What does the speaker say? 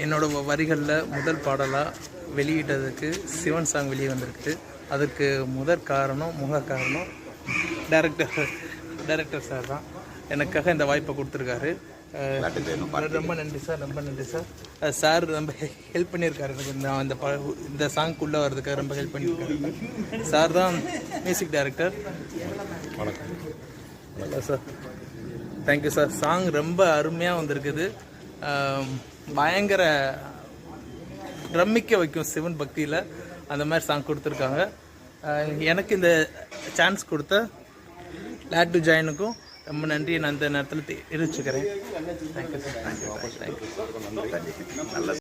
என்னோட வரிகளில் முதல் பாடலாக வெளியிட்டதுக்கு சிவன் சாங் வெளியே வந்திருக்கு. அதுக்கு முக காரணம் டைரக்டர் சார் தான். எனக்காக இந்த வாய்ப்பை கொடுத்துருக்காரு. ரொம்ப நன்றி சார். சார் ரொம்ப ஹெல்ப் பண்ணியிருக்காரு எனக்கு இந்த சாங்க்குள்ளே வர்றதுக்காக ரொம்ப ஹெல்ப் பண்ணியிருக்காரு. சார் தான் மியூசிக் டைரக்டர். வணக்கம் சார். Thank you sir. சாங் ரொம்ப அருமையாக வந்திருக்குது. பயங்கர ரம்மிக்க வைக்கும் சிவன் பக்தியில். அந்த மாதிரி சாங் கொடுத்துருக்காங்க. எனக்கு இந்த சான்ஸ் கொடுத்த லேட் டு ஜாயினுக்கும் ரொம்ப நன்றி நான் இந்த நேரத்தில் தெரிவிச்சுக்கிறேன். Thank you sir. தேங்க்யூ.